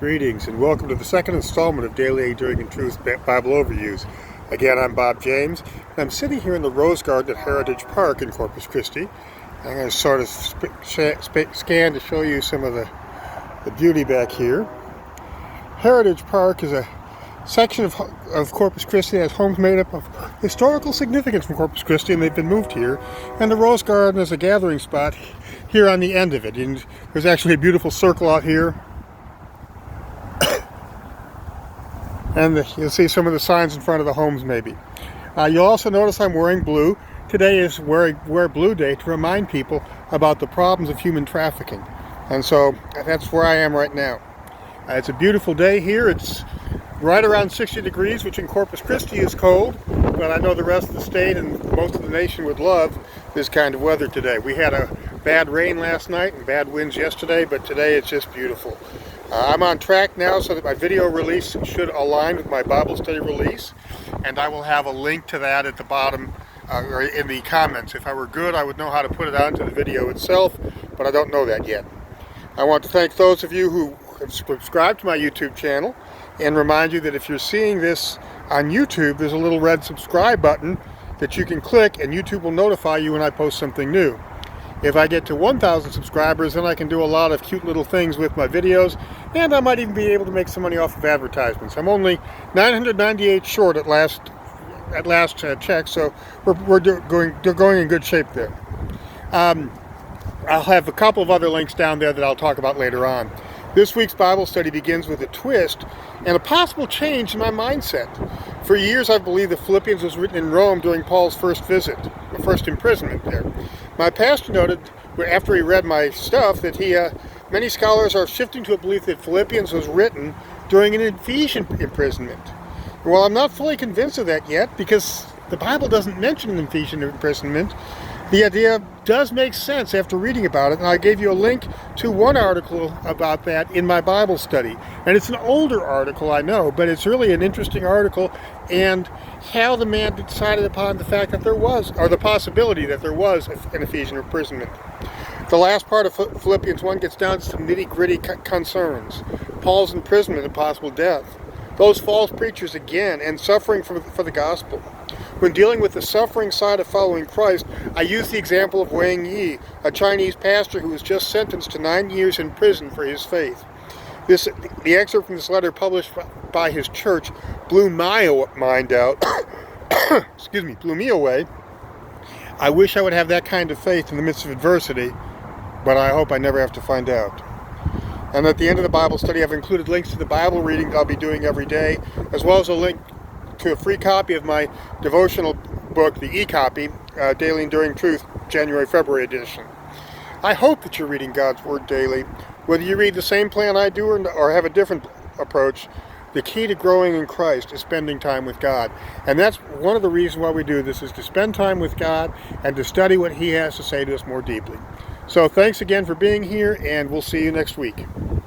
Greetings and welcome to the second installment of Daily Enduring in Truth Bible Overviews. Again, I'm Bob James, and I'm sitting here in the Rose Garden at Heritage Park in Corpus Christi. I'm going to sort of scan to show you some of the beauty back here. Heritage Park is a section of Corpus Christi that has homes made up of historical significance from Corpus Christi, and they've been moved here. And the Rose Garden is a gathering spot here on the end of it. And there's actually a beautiful circle out here. And you'll see some of the signs in front of the homes maybe. You'll also notice I'm wearing blue. Today is Wear Blue Day to remind people about the problems of human trafficking. And so that's where I am right now. It's a beautiful day here. It's right around 60 degrees, which in Corpus Christi is cold, but I know the rest of the state and most of the nation would love this kind of weather today. We had a bad rain last night and bad winds yesterday, but today it's just beautiful. I'm on track now so that my video release should align with my Bible study release, and I will have a link to that at the bottom or in the comments. If I were good, I would know how to put it onto the video itself, but I don't know that yet. I want to thank those of you who have subscribed to my YouTube channel and remind you that if you're seeing this on YouTube, there's a little red subscribe button that you can click and YouTube will notify you when I post something new. If I get to 1,000 subscribers, then I can do a lot of cute little things with my videos, and I might even be able to make some money off of advertisements. I'm only 998 short at last check, so we're going in good shape there. I'll have a couple of other links down there that I'll talk about later on. This week's Bible study begins with a twist and a possible change in my mindset. For years, I've believed that Philippians was written in Rome during Paul's first imprisonment there. My pastor noted, after he read my stuff, that many scholars are shifting to a belief that Philippians was written during an Ephesian imprisonment. Well, I'm not fully convinced of that yet because the Bible doesn't mention an Ephesian imprisonment. The idea does make sense after reading about it, and I gave you a link to one article about that in my Bible study. And it's an older article, I know, but it's really an interesting article, and how the man decided upon the fact that there was, or the possibility that there was, an Ephesian imprisonment. The last part of Philippians 1 gets down to some nitty-gritty concerns. Paul's imprisonment and possible death. Those false preachers again, and suffering for the gospel. When dealing with the suffering side of following Christ, I use the example of Wang Yi, a Chinese pastor who was just sentenced to 9 years in prison for his faith. The excerpt from this letter published by his church blew my mind out. Excuse me, blew me away. I wish I would have that kind of faith in the midst of adversity, but I hope I never have to find out. And at the end of the Bible study, I've included links to the Bible reading that I'll be doing every day, as well as a link to a free copy of my devotional book, the e-copy, Daily Enduring Truth, January-February edition. I hope that you're reading God's Word daily. Whether you read the same plan I do or have a different approach, the key to growing in Christ is spending time with God. And that's one of the reasons why we do this, is to spend time with God and to study what He has to say to us more deeply. So thanks again for being here, and we'll see you next week.